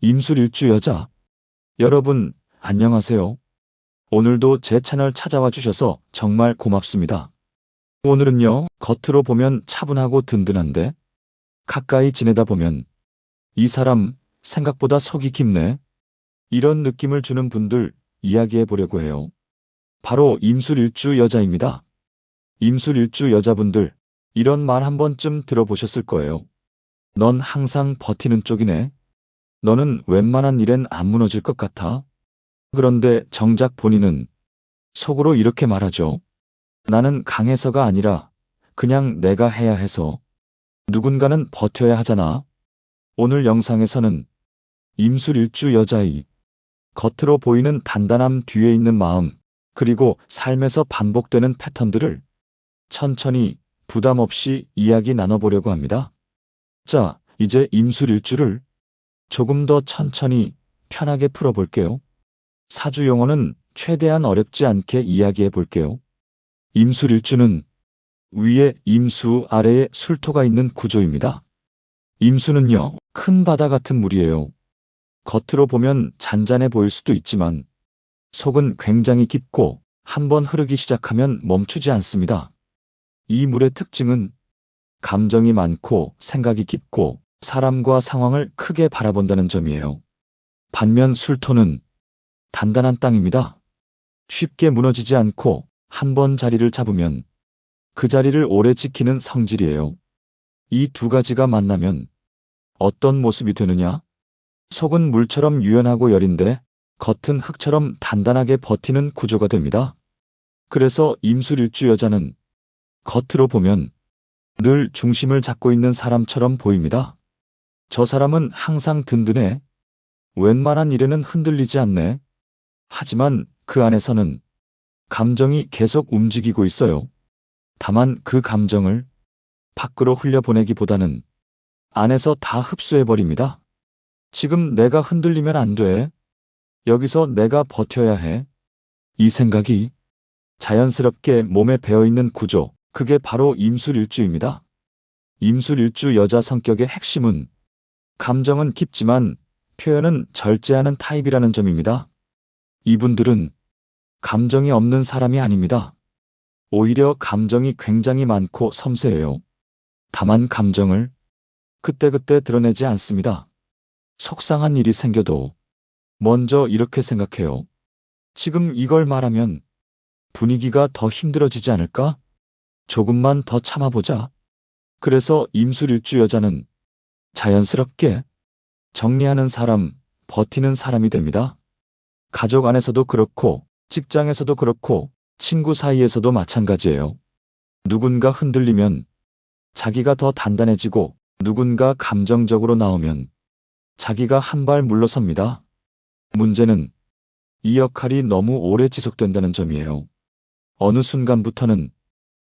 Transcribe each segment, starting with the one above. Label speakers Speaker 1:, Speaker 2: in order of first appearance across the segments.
Speaker 1: 임술일주 여자. 여러분, 안녕하세요. 오늘도 제 채널 찾아와 주셔서 정말 고맙습니다. 오늘은요, 겉으로 보면 차분하고 든든한데, 가까이 지내다 보면, 이 사람 생각보다 속이 깊네. 이런 느낌을 주는 분들 이야기해 보려고 해요. 바로 임술일주 여자입니다. 임술일주 여자분들, 이런 말 한 번쯤 들어보셨을 거예요. 넌 항상 버티는 쪽이네. 너는 웬만한 일엔 안 무너질 것 같아. 그런데 정작 본인은 속으로 이렇게 말하죠. 나는 강해서가 아니라 그냥 내가 해야 해서. 누군가는 버텨야 하잖아. 오늘 영상에서는 임술일주 여자의 겉으로 보이는 단단함 뒤에 있는 마음, 그리고 삶에서 반복되는 패턴들을 천천히 부담 없이 이야기 나눠보려고 합니다. 자, 이제 임술일주를 조금 더 천천히 편하게 풀어볼게요. 사주 용어는 최대한 어렵지 않게 이야기해 볼게요. 임술일주는 위에 임수, 아래에 술토가 있는 구조입니다. 임수는요, 큰 바다 같은 물이에요. 겉으로 보면 잔잔해 보일 수도 있지만 속은 굉장히 깊고 한번 흐르기 시작하면 멈추지 않습니다. 이 물의 특징은 감정이 많고 생각이 깊고 사람과 상황을 크게 바라본다는 점이에요. 반면 술토는 단단한 땅입니다. 쉽게 무너지지 않고 한번 자리를 잡으면 그 자리를 오래 지키는 성질이에요. 이 두 가지가 만나면 어떤 모습이 되느냐? 속은 물처럼 유연하고 여린데 겉은 흙처럼 단단하게 버티는 구조가 됩니다. 그래서 임술일주 여자는 겉으로 보면 늘 중심을 잡고 있는 사람처럼 보입니다. 저 사람은 항상 든든해. 웬만한 일에는 흔들리지 않네. 하지만 그 안에서는 감정이 계속 움직이고 있어요. 다만 그 감정을 밖으로 흘려보내기보다는 안에서 다 흡수해버립니다. 지금 내가 흔들리면 안 돼. 여기서 내가 버텨야 해. 이 생각이 자연스럽게 몸에 배어있는 구조, 그게 바로 임술일주입니다. 임술일주 여자 성격의 핵심은 감정은 깊지만 표현은 절제하는 타입이라는 점입니다. 이분들은 감정이 없는 사람이 아닙니다. 오히려 감정이 굉장히 많고 섬세해요. 다만 감정을 그때그때 드러내지 않습니다. 속상한 일이 생겨도 먼저 이렇게 생각해요. 지금 이걸 말하면 분위기가 더 힘들어지지 않을까? 조금만 더 참아보자. 그래서 임술일주 여자는 자연스럽게 정리하는 사람, 버티는 사람이 됩니다. 가족 안에서도 그렇고 직장에서도 그렇고 친구 사이에서도 마찬가지예요. 누군가 흔들리면 자기가 더 단단해지고 누군가 감정적으로 나오면 자기가 한 발 물러섭니다. 문제는 이 역할이 너무 오래 지속된다는 점이에요. 어느 순간부터는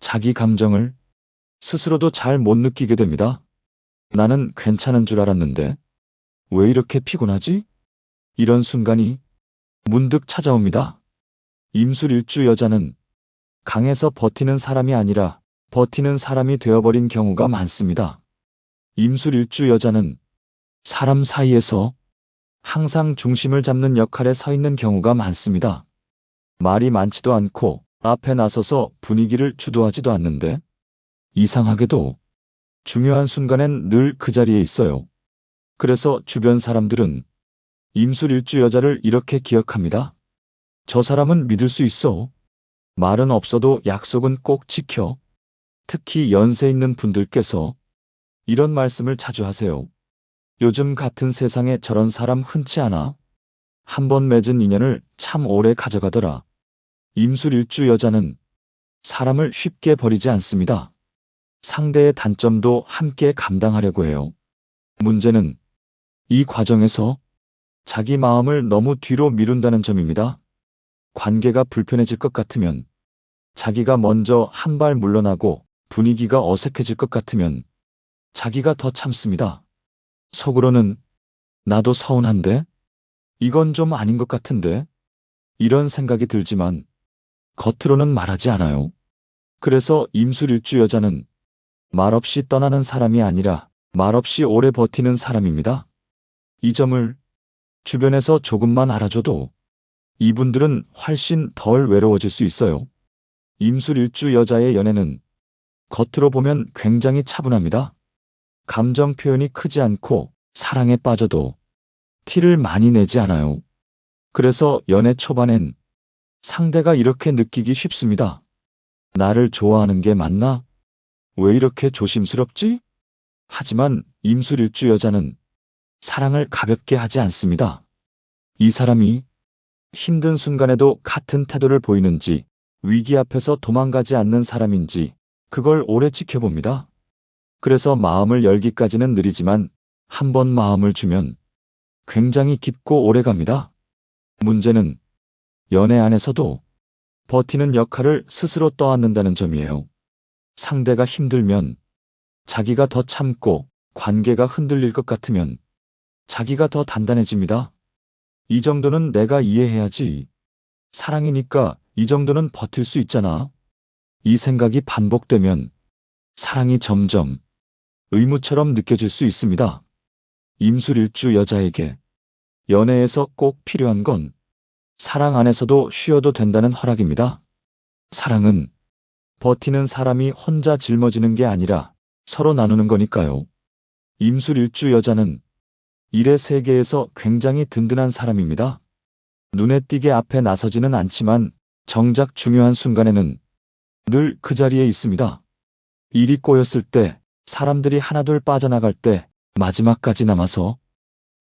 Speaker 1: 자기 감정을 스스로도 잘 못 느끼게 됩니다. 나는 괜찮은 줄 알았는데 왜 이렇게 피곤하지? 이런 순간이 문득 찾아옵니다. 임술일주 여자는 강해서 버티는 사람이 아니라 버티는 사람이 되어버린 경우가 많습니다. 임술일주 여자는 사람 사이에서 항상 중심을 잡는 역할에 서 있는 경우가 많습니다. 말이 많지도 않고 앞에 나서서 분위기를 주도하지도 않는데 이상하게도 중요한 순간엔 늘 그 자리에 있어요. 그래서 주변 사람들은 임술일주 여자를 이렇게 기억합니다. 저 사람은 믿을 수 있어. 말은 없어도 약속은 꼭 지켜. 특히 연세 있는 분들께서 이런 말씀을 자주 하세요. 요즘 같은 세상에 저런 사람 흔치 않아. 한 번 맺은 인연을 참 오래 가져가더라. 임술일주 여자는 사람을 쉽게 버리지 않습니다. 상대의 단점도 함께 감당하려고 해요. 문제는 이 과정에서 자기 마음을 너무 뒤로 미룬다는 점입니다. 관계가 불편해질 것 같으면, 자기가 먼저 한 발 물러나고 분위기가 어색해질 것 같으면 자기가 더 참습니다. 속으로는 나도 서운한데? 이건 좀 아닌 것 같은데? 이런 생각이 들지만 겉으로는 말하지 않아요. 그래서 임술일주 여자는 말없이 떠나는 사람이 아니라 말없이 오래 버티는 사람입니다. 이 점을 주변에서 조금만 알아줘도 이분들은 훨씬 덜 외로워질 수 있어요. 임술일주 여자의 연애는 겉으로 보면 굉장히 차분합니다. 감정 표현이 크지 않고 사랑에 빠져도 티를 많이 내지 않아요. 그래서 연애 초반엔 상대가 이렇게 느끼기 쉽습니다. 나를 좋아하는 게 맞나? 왜 이렇게 조심스럽지? 하지만 임술일주 여자는 사랑을 가볍게 하지 않습니다. 이 사람이 힘든 순간에도 같은 태도를 보이는지, 위기 앞에서 도망가지 않는 사람인지 그걸 오래 지켜봅니다. 그래서 마음을 열기까지는 느리지만 한 번 마음을 주면 굉장히 깊고 오래 갑니다. 문제는 연애 안에서도 버티는 역할을 스스로 떠안는다는 점이에요. 상대가 힘들면 자기가 더 참고, 관계가 흔들릴 것 같으면 자기가 더 단단해집니다. 이 정도는 내가 이해해야지. 사랑이니까 이 정도는 버틸 수 있잖아. 이 생각이 반복되면 사랑이 점점 의무처럼 느껴질 수 있습니다. 임술일주 여자에게 연애에서 꼭 필요한 건 사랑 안에서도 쉬어도 된다는 허락입니다. 사랑은 버티는 사람이 혼자 짊어지는 게 아니라 서로 나누는 거니까요. 임술일주 여자는 일의 세계에서 굉장히 든든한 사람입니다. 눈에 띄게 앞에 나서지는 않지만 정작 중요한 순간에는 늘 그 자리에 있습니다. 일이 꼬였을 때, 사람들이 하나둘 빠져나갈 때 마지막까지 남아서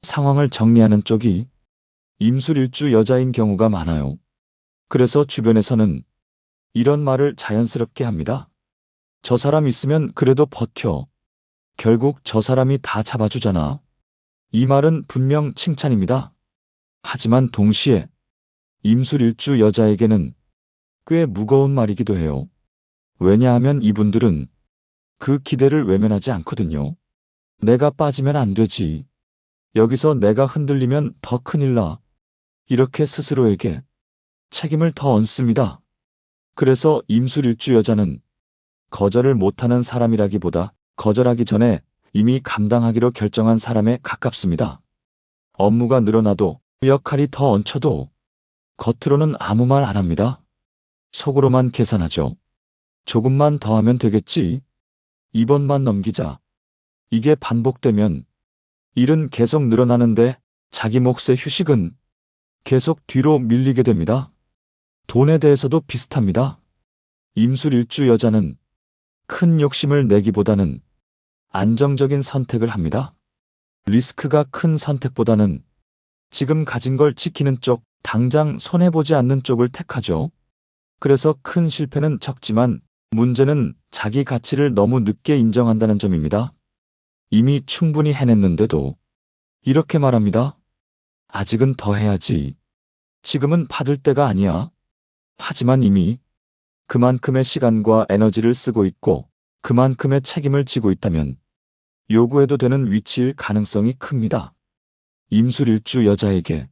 Speaker 1: 상황을 정리하는 쪽이 임술일주 여자인 경우가 많아요. 그래서 주변에서는 이런 말을 자연스럽게 합니다. 저 사람 있으면 그래도 버텨. 결국 저 사람이 다 잡아주잖아. 이 말은 분명 칭찬입니다. 하지만 동시에 임술일주 여자에게는 꽤 무거운 말이기도 해요. 왜냐하면 이분들은 그 기대를 외면하지 않거든요. 내가 빠지면 안 되지. 여기서 내가 흔들리면 더 큰일 나. 이렇게 스스로에게 책임을 더 얹습니다. 그래서 임술일주 여자는 거절을 못하는 사람이라기보다 거절하기 전에 이미 감당하기로 결정한 사람에 가깝습니다. 업무가 늘어나도 역할이 더 얹혀도 겉으로는 아무 말 안 합니다. 속으로만 계산하죠. 조금만 더 하면 되겠지. 이번만 넘기자. 이게 반복되면 일은 계속 늘어나는데 자기 몫의 휴식은 계속 뒤로 밀리게 됩니다. 돈에 대해서도 비슷합니다. 임술일주 여자는 큰 욕심을 내기보다는 안정적인 선택을 합니다. 리스크가 큰 선택보다는 지금 가진 걸 지키는 쪽, 당장 손해보지 않는 쪽을 택하죠. 그래서 큰 실패는 적지만 문제는 자기 가치를 너무 늦게 인정한다는 점입니다. 이미 충분히 해냈는데도 이렇게 말합니다. 아직은 더 해야지. 지금은 받을 때가 아니야. 하지만 이미 그만큼의 시간과 에너지를 쓰고 있고 그만큼의 책임을 지고 있다면 요구해도 되는 위치일 가능성이 큽니다. 임술일주 여자에게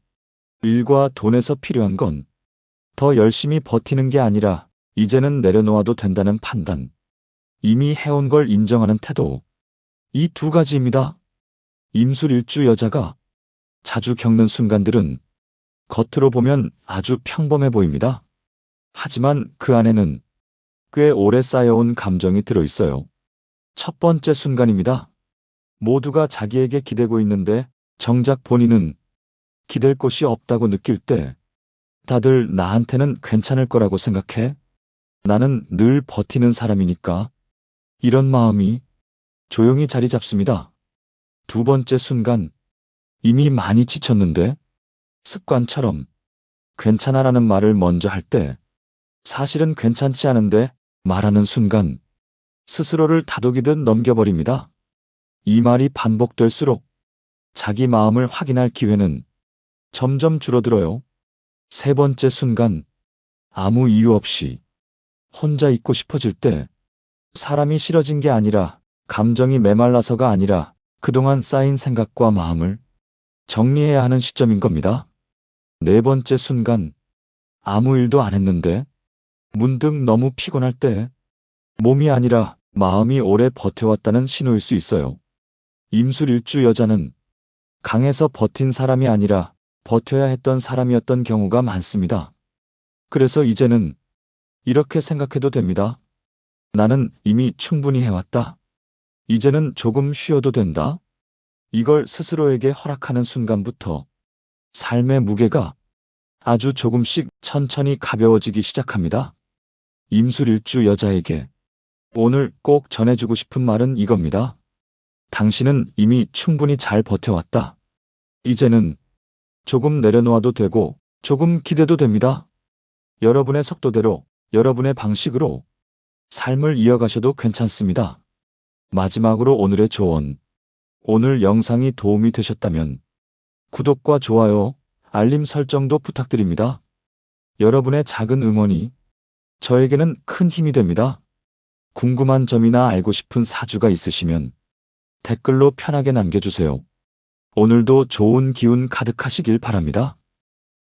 Speaker 1: 일과 돈에서 필요한 건 더 열심히 버티는 게 아니라 이제는 내려놓아도 된다는 판단, 이미 해온 걸 인정하는 태도, 이 두 가지입니다. 임술일주 여자가 자주 겪는 순간들은 겉으로 보면 아주 평범해 보입니다. 하지만 그 안에는 꽤 오래 쌓여온 감정이 들어있어요. 첫 번째 순간입니다. 모두가 자기에게 기대고 있는데 정작 본인은 기댈 곳이 없다고 느낄 때 다들 나한테는 괜찮을 거라고 생각해. 나는 늘 버티는 사람이니까. 이런 마음이 조용히 자리 잡습니다. 두 번째 순간, 이미 많이 지쳤는데 습관처럼 괜찮아라는 말을 먼저 할 때 사실은 괜찮지 않은데 말하는 순간 스스로를 다독이듯 넘겨버립니다. 이 말이 반복될수록 자기 마음을 확인할 기회는 점점 줄어들어요. 세 번째 순간, 아무 이유 없이 혼자 있고 싶어질 때 사람이 싫어진 게 아니라 감정이 메말라서가 아니라 그동안 쌓인 생각과 마음을 정리해야 하는 시점인 겁니다. 네 번째 순간, 아무 일도 안 했는데 문득 너무 피곤할 때 몸이 아니라 마음이 오래 버텨왔다는 신호일 수 있어요. 임술일주 여자는 강해서 버틴 사람이 아니라 버텨야 했던 사람이었던 경우가 많습니다. 그래서 이제는 이렇게 생각해도 됩니다. 나는 이미 충분히 해왔다. 이제는 조금 쉬어도 된다. 이걸 스스로에게 허락하는 순간부터 삶의 무게가 아주 조금씩 천천히 가벼워지기 시작합니다. 임술일주 여자에게 오늘 꼭 전해주고 싶은 말은 이겁니다. 당신은 이미 충분히 잘 버텨왔다. 이제는 조금 내려놓아도 되고 조금 기대도 됩니다. 여러분의 속도대로, 여러분의 방식으로 삶을 이어가셔도 괜찮습니다. 마지막으로 오늘의 조언. 오늘 영상이 도움이 되셨다면 구독과 좋아요, 알림 설정도 부탁드립니다. 여러분의 작은 응원이 저에게는 큰 힘이 됩니다. 궁금한 점이나 알고 싶은 사주가 있으시면 댓글로 편하게 남겨주세요. 오늘도 좋은 기운 가득하시길 바랍니다.